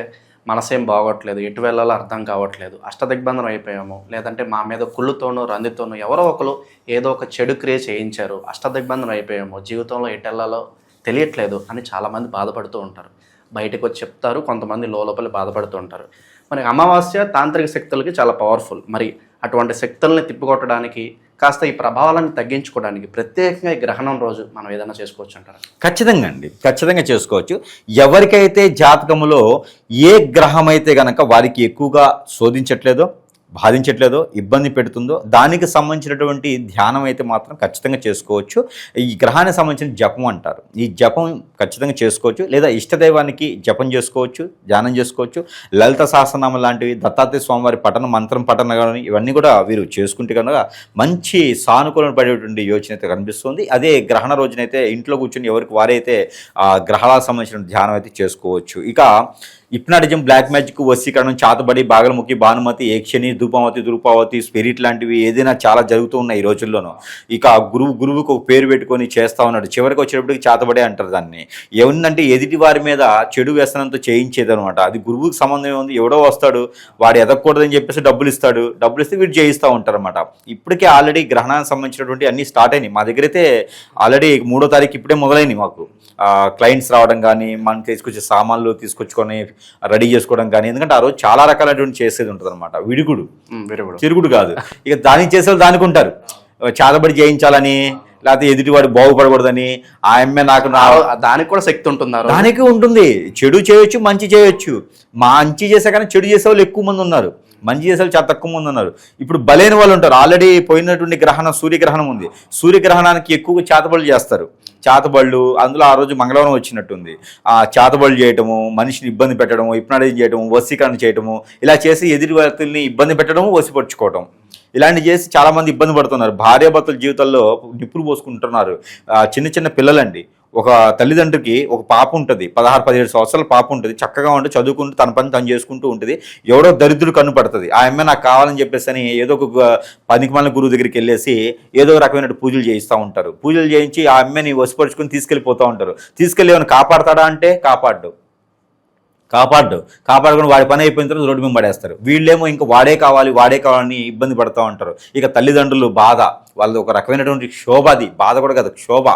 మనసేం బాగోట్లేదు, ఎటు వెళ్ళాలో అర్థం కావట్లేదు, అష్టదిగ్బంధనం అయిపోయాము, లేదంటే మా మీద కుళ్ళుతోనూ రందితోనూ ఎవరో ఒకరు ఏదో ఒక చెడు క్రియ చేయించారు, అష్టదిగ్బంధనం అయిపోయాము, జీవితంలో ఎటు వెళ్ళాలో తెలియట్లేదు అని చాలామంది బాధపడుతూ ఉంటారు. బయటకు వచ్చి చెప్తారు, కొంతమంది లోపల బాధపడుతూ ఉంటారు. మరి అమావాస్య తాంత్రిక శక్తులకి చాలా పవర్ఫుల్. మరి అటువంటి శక్తుల్ని తిప్పికొట్టడానికి, కాస్త ఈ ప్రభావాలను తగ్గించుకోవడానికి ప్రత్యేకంగా ఈ గ్రహణం రోజు మనం ఏదైనా చేసుకోవచ్చు అంటారా? ఖచ్చితంగా అండి, ఖచ్చితంగా చేసుకోవచ్చు. ఎవరికైతే జాతకములో ఏ గ్రహం అయితే గనక వారికి ఎక్కువగా శోధించట్లేదో, బాధించట్లేదో, ఇబ్బంది పెడుతుందో దానికి సంబంధించినటువంటి ధ్యానం అయితే మాత్రం ఖచ్చితంగా చేసుకోవచ్చు. ఈ గ్రహానికి సంబంధించిన జపం అంటారు, ఈ జపం ఖచ్చితంగా చేసుకోవచ్చు. లేదా ఇష్టదైవానికి జపం చేసుకోవచ్చు, ధ్యానం చేసుకోవచ్చు. లలిత సహస్రనామం లాంటివి, దత్తాత్రేయ స్వామివారి మంత్రం పఠన కానీ ఇవన్నీ కూడా వీరు చేసుకుంటే కనుక మంచి సానుకూలం పడేటువంటి యోచన అయితే కనిపిస్తుంది. అదే గ్రహణ రోజునైతే ఇంట్లో కూర్చొని ఎవరికి వారైతే ఆ గ్రహాలకు సంబంధించిన ధ్యానం అయితే చేసుకోవచ్చు. ఇక హిప్నాటిజం, బ్లాక్ మ్యాజిక్, వశీకరణం, చాతబడి, బాగలముఖి, భానుమతి, ఏక్షణి, ధూపమతి, ధూపావతి, స్పిరిట్ లాంటివి ఏదైనా చాలా జరుగుతూ ఉన్నాయి ఈ రోజుల్లోనూ. ఇక గురువుకు ఒక పేరు పెట్టుకొని చేస్తూ ఉన్నాడు. చివరికి వచ్చేటప్పటికి చాతబడే అంటారు దాన్ని. ఏముందంటే ఎదుటి వారి మీద చెడు వ్యసనంతో చేయించేదనమాట. అది గురువుకి సంబంధం ఉంది. ఎవడో వస్తాడు, వాడు ఎదగకూడదని చెప్పేసి డబ్బులు ఇస్తాడు, డబ్బులు ఇస్తే వీడు చేయిస్తూ ఉంటారు అనమాట. ఇప్పటికే ఆల్రెడీ గ్రహణానికి సంబంధించినటువంటి అన్ని స్టార్ట్ అయినాయి. మా దగ్గర అయితే ఆల్రెడీ 3వ తారీఖు ఇప్పుడే మొదలైనవి. మాకు క్లయింట్స్ రావడం కానీ, మనం తీసుకొచ్చే సామాన్లు తీసుకొచ్చుకొని రెడీ చేసుకోవడం కానీ. ఎందుకంటే ఆ రోజు చాలా రకాలైనటువంటి చేసేది ఉంటుంది అనమాట. విరుగుడు చిరుగుడు కాదు. ఇక దానికి చేసేవాళ్ళు దానికి ఉంటారు. చాతబడి చేయించాలని, లేకపోతే ఎదుటివాడు బాగుపడకూడదని, ఆ అమ్మాయి నాకు దానికి కూడా శక్తి ఉంటున్నారు. దానికి ఉంటుంది. చెడు చేయొచ్చు, మంచి చేయొచ్చు. మంచి చేసే కానీ చెడు చేసే వాళ్ళు ఎక్కువ మంది ఉన్నారు, మంచి చేసే చాలా తక్కువ మంది ఉన్నారు. ఇప్పుడు బలైన వాళ్ళు ఉంటారు. ఆల్రెడీ పోయినటువంటి గ్రహణం సూర్యగ్రహణం ఉంది. సూర్యగ్రహణానికి ఎక్కువగా చేతబడులు చేస్తారు. చేతబళ్ళు అందులో ఆ రోజు మంగళవారం వచ్చినట్టుంది. ఆ చేతబళ్ళు చేయటము, మనిషిని ఇబ్బంది పెట్టడము, హిప్నాటిజం చేయటము, వశీకరణ చేయటము, ఇలా చేసి ఎదుటి వ్యక్తుల్ని ఇబ్బంది పెట్టడము, వశపరుచుకోవటం, ఇలాంటి చేసి చాలామంది ఇబ్బంది పడుతున్నారు. భార్యాభర్తల జీవితాల్లో నిప్పులు పోసుకుంటున్నారు. చిన్న చిన్న పిల్లలండి. ఒక తల్లిదండ్రికి ఒక పాప ఉంటుంది, 16-17 సంవత్సరాల పాప ఉంటుంది, చక్కగా ఉండి చదువుకుంటూ తన పని తను చేసుకుంటూ ఉంటుంది. ఎవడో దరిద్రుడు కన్ను పడుతుంది. ఆ అమ్మాయి నాకు కావాలని చెప్పేసి అని ఏదో ఒక పనికిమాలిన గురువు దగ్గరికి వెళ్ళేసి ఏదో రకమైన పూజలు చేయిస్తూ ఉంటారు. పూజలు చేయించి ఆ అమ్మాయిని వశపరుచుకొని తీసుకెళ్ళిపోతూ ఉంటారు. తీసుకెళ్ళి ఏమైనా కాపాడతాడా అంటే కాపాడుకొని వాడి పని అయిపోయిన తర్వాత రోడ్డు మీద పడేస్తారు. వీళ్ళేమో ఇంకా వాడే కావాలని ఇబ్బంది పడుతూ ఉంటారు. ఇక తల్లిదండ్రులు బాధ, వాళ్ళది ఒక రకమైనటువంటి శోభ, అది బాధ కూడా కదా, శోభ.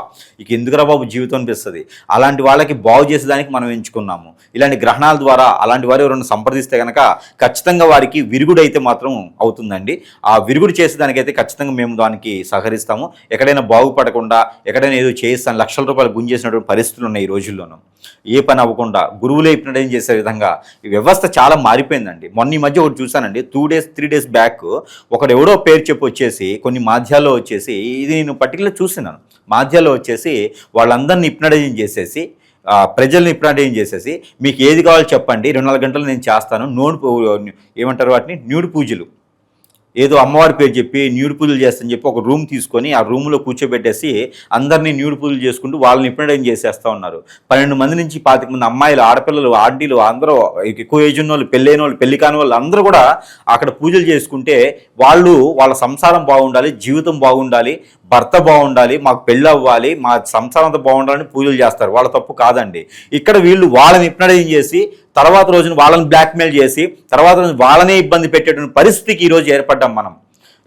ఇక ఎందుకురా బాబు జీవితం అనిపిస్తుంది. అలాంటి వాళ్ళకి బాగు చేసేదానికి మనం ఎంచుకున్నాము. ఇలాంటి గ్రహణాల ద్వారా అలాంటి వారు ఎవరైనా సంప్రదిస్తే కనుక ఖచ్చితంగా వారికి విరుగుడు అయితే మాత్రం అవుతుందండి. ఆ విరుగుడు చేసేదానికైతే ఖచ్చితంగా మేము దానికి సహకరిస్తాము. ఎక్కడైనా బాగుపడకుండా, ఎక్కడైనా ఏదో చేయిస్తాను లక్షల రూపాయలు గుంజేసినటువంటి పరిస్థితులు ఉన్నాయి ఈ రోజుల్లోనూ. ఏ పని అవ్వకుండా గురువులే హిప్నటైజ్ చేసే విధంగా ఈ వ్యవస్థ చాలా మారిపోయిందండి. మొన్న ఈ మధ్య ఒకటి చూశానండి, 3 days బ్యాక్ ఒకడు ఎవడో పేరు చెప్పి వచ్చేసి కొన్ని మాధ్యాల్లో వచ్చేసి, ఇది నేను పర్టికులర్ చూసినాను, మాధ్యాల్లో వచ్చేసి వాళ్ళందరినీ హిప్నటైజ్ చేసేసి, ప్రజల్ని హిప్నటైజ్ చేసేసి, మీకు ఏది కావాలో చెప్పండి 24 గంటలు నేను చేస్తాను, ఏమంటారు వాటిని, న్యూడ్ పూజలు, ఏదో అమ్మవారి పేరు చెప్పి న్యూడ్ పూజలు చేస్తని చెప్పి ఒక రూమ్ తీసుకొని ఆ రూమ్లో కూర్చోబెట్టేసి అందరినీ న్యూడ్ పూజలు చేసుకుంటూ వాళ్ళని ఇంప్లిమెంట్ చేసేస్తూ ఉన్నారు. 12 మంది నుంచి 25 మంది అమ్మాయిలు, ఆడపిల్లలు, ఆంటీలు అందరూ ఎక్కువ ఏజ్ ఉన్న వాళ్ళు, పెళ్ళైన వాళ్ళు, పెళ్లి కాని వాళ్ళు అందరూ కూడా అక్కడ పూజలు చేసుకుంటే వాళ్ళ సంసారం బాగుండాలి, జీవితం బాగుండాలి, భర్త బాగుండాలి, మాకు పెళ్ళి అవ్వాలి, మా సంసారం అంతా బాగుండాలని పూజలు చేస్తారు. వాళ్ళ తప్పు కాదండి. ఇక్కడ వీళ్ళు వాళ్ళని ఇంప్లిమెంట్ చేసి తర్వాత రోజున వాళ్ళని బ్లాక్మెయిల్ చేసి తర్వాత రోజున వాళ్ళనే ఇబ్బంది పెట్టేటువంటి పరిస్థితికి ఈరోజు ఏర్పడ్డాం మనం.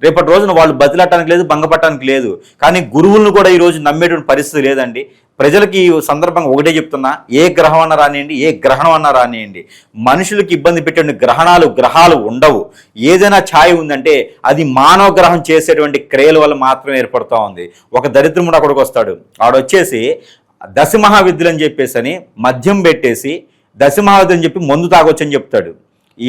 రేపటి రోజున వాళ్ళు బతిలాటానికి లేదు, భంగపట్టడానికి లేదు. కానీ గురువులను కూడా ఈరోజు నమ్మేటువంటి పరిస్థితి లేదండి. ప్రజలకి ఈ సందర్భంగా ఒకటే చెప్తున్నా, ఏ గ్రహం అన్నా రానియండి, ఏ గ్రహణం అన్నా రానియండి, మనుషులకి ఇబ్బంది పెట్టే గ్రహాలు ఉండవు. ఏదైనా ఛాయ ఉందంటే అది మానవ గ్రహం చేసేటువంటి క్రియల వల్ల మాత్రమే ఏర్పడుతూ ఉంది. ఒక దరిద్రముడు అక్కడికి వస్తాడు, ఆడొచ్చేసి దశమహావిద్యులు అని చెప్పేసి అని మద్యం పెట్టేసి దశమహావిద్యులు అని చెప్పి మందు తాగొచ్చని చెప్తాడు.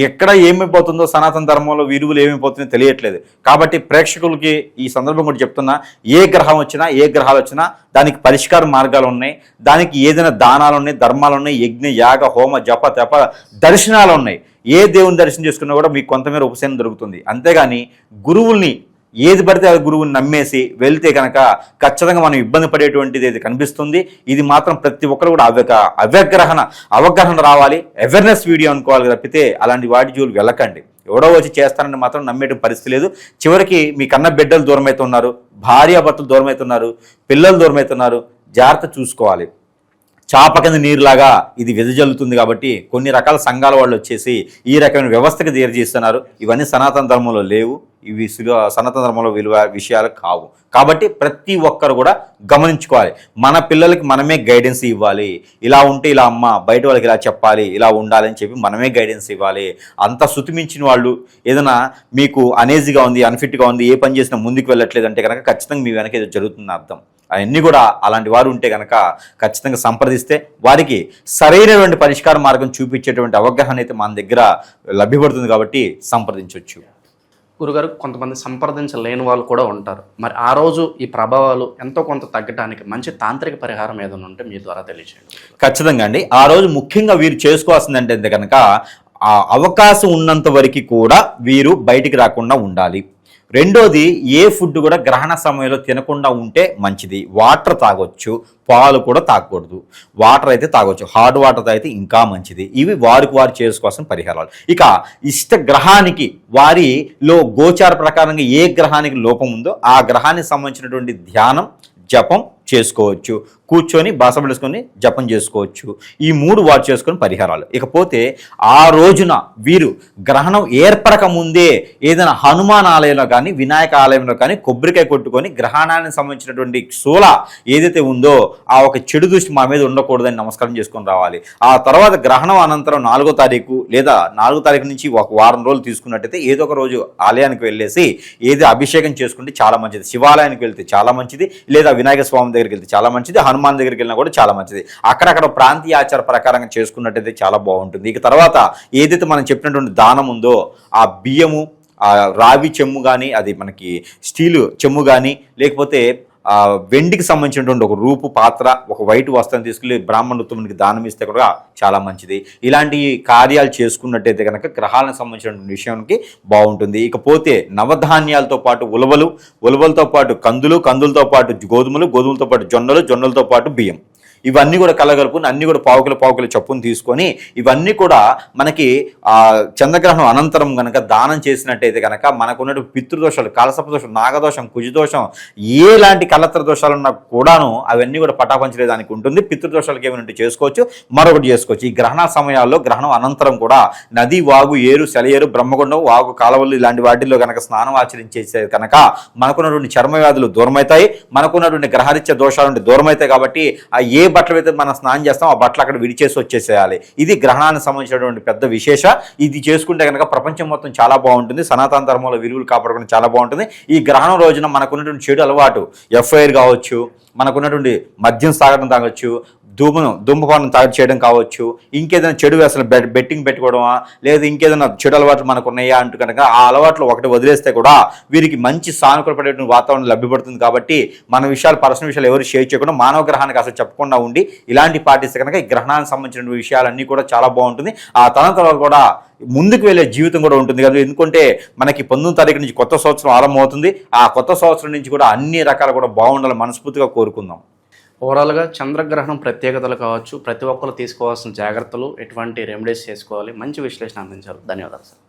ఎక్కడ ఏమైపోతుందో సనాతన ధర్మంలో విలువలు ఏమైపోతుందో తెలియట్లేదు. కాబట్టి ప్రేక్షకులకి ఈ సందర్భం కూడా చెప్తున్నా, ఏ గ్రహం వచ్చినా, ఏ గ్రహాలు వచ్చినా దానికి పరిష్కార మార్గాలు ఉన్నాయి. దానికి ఏదైనా దానాలు ఉన్నాయి, ధర్మాలు ఉన్నాయి, యజ్ఞ, యాగ, హోమ, జప, తప దర్శనాలు ఉన్నాయి. ఏ దేవుని దర్శనం చేసుకున్నా కూడా మీకు కొంతమేర ఉపశమనం దొరుకుతుంది. అంతేగాని గురువుల్ని ఏది పడితే ఆ గురువుని నమ్మేసి వెళ్తే కనుక ఖచ్చితంగా మనం ఇబ్బంది పడేటువంటిది ఏది కనిపిస్తుంది. ఇది మాత్రం ప్రతి ఒక్కరు కూడా అవగాహన రావాలి, అవేర్నెస్ వీడియో అనుకోవాలి తప్పితే అలాంటి వాటి జోలికి వెళ్ళకండి. ఎవడో వచ్చి చేస్తానని మాత్రం నమ్మేట పరిస్థితి లేదు. చివరికి మీ కన్న బిడ్డలు దూరం అవుతున్నారు, భార్యాభర్తలు దూరం అవుతున్నారు, పిల్లలు దూరం అవుతున్నారు. జాగ్రత్త చూసుకోవాలి. చాప కింద నీరులాగా ఇది వెదజల్లుతుంది. కాబట్టి కొన్ని రకాల సంఘాల వాళ్ళు వచ్చేసి ఈ రకమైన వ్యవస్థకి తీర్చేస్తున్నారు. ఇవన్నీ సనాతన ధర్మంలో లేవు. ఇవి సనాతన ధర్మంలో విషయాలు కావు. కాబట్టి ప్రతి ఒక్కరు కూడా గమనించుకోవాలి. మన పిల్లలకి మనమే గైడెన్స్ ఇవ్వాలి. ఇలా ఉంటే ఇలా అమ్మ, బయట వాళ్ళకి ఇలా చెప్పాలి, ఇలా ఉండాలని చెప్పి మనమే గైడెన్స్ ఇవ్వాలి. అంత శృతిమించిన వాళ్ళు ఏదైనా మీకు అనేజీగా ఉంది, అన్ఫిట్గా ఉంది, ఏ పని చేసినా ముందుకు వెళ్ళట్లేదు అంటే కనుక ఖచ్చితంగా మీ వెనక ఏదో జరుగుతుంది అర్థం. అవన్నీ కూడా అలాంటి వారు ఉంటే కనుక ఖచ్చితంగా సంప్రదిస్తే వారికి సరైనటువంటి పరిష్కార మార్గం చూపించేటువంటి అవగాహన అయితే మన దగ్గర లభ్యపడుతుంది. కాబట్టి సంప్రదించవచ్చు. గురుగారు, కొంతమంది సంప్రదించలేని వాళ్ళు కూడా ఉంటారు. మరి ఆ రోజు ఈ ప్రభావాలు ఎంతో కొంత తగ్గడానికి మంచి తాంత్రిక పరిహారం ఏదైనా ఉంటే మీ ద్వారా తెలియజేయండి. ఖచ్చితంగా అండి. ఆ రోజు ముఖ్యంగా వీరు చేసుకోవాల్సిందంటే కనుక ఆ అవకాశం ఉన్నంత వరకు కూడా వీరు బయటికి రాకుండా ఉండాలి. రెండోది, ఏ ఫుడ్ కూడా గ్రహణ సమయంలో తినకుండా ఉంటే మంచిది. వాటర్ తాగొచ్చు, పాలు కూడా తాగకూడదు. వాటర్ అయితే తాగొచ్చు, హాట్ వాటర్ అయితే ఇంకా మంచిది. ఇవి వారికి వారు చేసుకోవాల్సిన పరిహారాలు. ఇక ఇష్ట గ్రహానికి వారిలో గోచార ప్రకారంగా ఏ గ్రహానికి లోపం ఉందో ఆ గ్రహానికి సంబంధించినటువంటి ధ్యానం, జపం చేసుకోవచ్చు. కూర్చొని బాసపడేసుకొని జపం చేసుకోవచ్చు. ఈ 3 వారు చేసుకొని పరిహారాలు. ఇకపోతే ఆ రోజున వీరు గ్రహణం ఏర్పడక ముందే ఏదైనా హనుమాన్ ఆలయంలో కానీ, వినాయక ఆలయంలో కానీ కొబ్బరికాయ కొట్టుకొని గ్రహణానికి సంబంధించినటువంటి శూల ఏదైతే ఉందో ఆ ఒక చెడు దృష్టి మా మీద ఉండకూడదని నమస్కారం చేసుకొని రావాలి. ఆ తర్వాత గ్రహణం అనంతరం 4వ తారీఖు లేదా 4వ తారీఖు నుంచి ఒక వారం రోజులు తీసుకున్నట్టయితే ఏదో ఒక రోజు ఆలయానికి వెళ్ళేసి ఏదో అభిషేకం చేసుకుంటే చాలా మంచిది. శివాలయానికి వెళ్తే చాలా మంచిది, లేదా వినాయక స్వామి దగ్గరికి వెళ్తే చాలా మంచిది, హనుమాన్ దగ్గరికి వెళ్ళినా కూడా చాలా మంచిది. అక్కడక్కడ ప్రాంతీయ ఆచార ప్రకారంగా చేసుకున్నట్టయితే చాలా బాగుంటుంది. ఇక తర్వాత ఏదైతే మనం చెప్పినటువంటి దానం ఉందో ఆ బియ్యము, ఆ రావి చెమ్ము కానీ, అది మనకి స్టీలు చెమ్ము కానీ, లేకపోతే వెండికి సంబంధించినటువంటి ఒక రూపు పాత్ర, ఒక వైట్ వస్త్రం తీసుకెళ్ళి బ్రాహ్మణోత్తమునికి దానం ఇస్తే కూడా చాలా మంచిది. ఇలాంటి కార్యాలు చేసుకున్నట్టయితే కనుక గ్రహాలకు సంబంధించిన విషయానికి బాగుంటుంది. ఇకపోతే నవధాన్యాలతో పాటు ఉలవలతో పాటు కందులతో పాటు గోధుమలతో పాటు జొన్నలతో పాటు బియ్యం, ఇవన్నీ కూడా కలగలుపుని అన్నీ కూడా పావుకిల చొప్పును తీసుకొని ఇవన్నీ కూడా మనకి చంద్రగ్రహణం అనంతరం కనుక దానం చేసినట్టయితే కనుక మనకున్నటువంటి పితృదోషాలు, కాలసర్ప దోషం, నాగదోషం, కుజదోషం, ఏలాంటి కలత్ర దోషాలు ఉన్నా కూడాను అవన్నీ కూడా పటాపంచలేదానికి ఉంటుంది. పితృదోషాలకు ఏమైనా చేసుకోవచ్చు, మరొకటి చేసుకోవచ్చు. ఈ గ్రహణ సమయాల్లో గ్రహణం అనంతరం కూడా నది, వాగు, ఏరు, సెలయేరు, బ్రహ్మగుండం, వాగు, కాలవలు ఇలాంటి వాటిల్లో కనుక స్నానం ఆచరించేసే కనుక మనకున్నటువంటి చర్మ వ్యాధులు దూరమవుతాయి, మనకున్నటువంటి గ్రహరీత్య దోషాలు దూరమవుతాయి. కాబట్టి ఆ ఏ బట్టలు అయితే మనం స్నానం చేస్తాం ఆ బట్టలు అక్కడ విడిచేసి వచ్చేసేయాలి. ఇది గ్రహణానికి సంబంధించినటువంటి పెద్ద విశేష. ఇది చేసుకుంటే కనుక ప్రపంచం మొత్తం చాలా బాగుంటుంది. సనాతన ధర్మంలో విలువలు కాపాడుకుంటే చాలా బాగుంటుంది. ఈ గ్రహణం రోజున మనకున్నటువంటి చెడు అలవాటు, ఎఫ్ఐఆర్ కావచ్చు, మనకున్నటువంటి మద్యం తాగడం తాగొచ్చు, ధూమపానం చేయడం కావచ్చు, ఇంకేదైనా చెడు అసలు బెట్టింగ్ పెట్టుకోవడమా, లేదా ఇంకేదైనా చెడు అలవాట్లు మనకు ఉన్నాయా అంటూ కనుక ఆ అలవాట్లు ఒకటి వదిలేస్తే కూడా వీరికి మంచి సానుకూలపడేటువంటి వాతావరణం లభ్యపడుతుంది. కాబట్టి మన విషయాలు, పర్సనల్ విషయాలు ఎవరు షేర్ చేయకుండా మానవ గ్రహానికి అసలు చెప్పకుండా ఉండి ఇలాంటి పాటిస్తే కనుక ఈ గ్రహణానికి సంబంధించిన విషయాలన్నీ కూడా చాలా బాగుంటుంది. ఆ తర్వాత కూడా ముందుకు వెళ్ళే జీవితం కూడా ఉంటుంది కదా. ఎందుకంటే మనకి 19వ తారీఖు నుంచి కొత్త సంవత్సరం ఆరంభమవుతుంది. ఆ కొత్త సంవత్సరం నుంచి కూడా అన్ని రకాలు కూడా బాగుండాలని మనస్ఫూర్తిగా కోరుకుందాం. ఓవరాల్గా చంద్రగ్రహణం ప్రత్యేకతలు కావచ్చు, ప్రతి ఒక్కరు తీసుకోవాల్సిన జాగ్రత్తలు, ఎటువంటి రెమెడీస్ చేసుకోవాలి, మంచి విశ్లేషణ అందించారు. ధన్యవాదాలు సార్.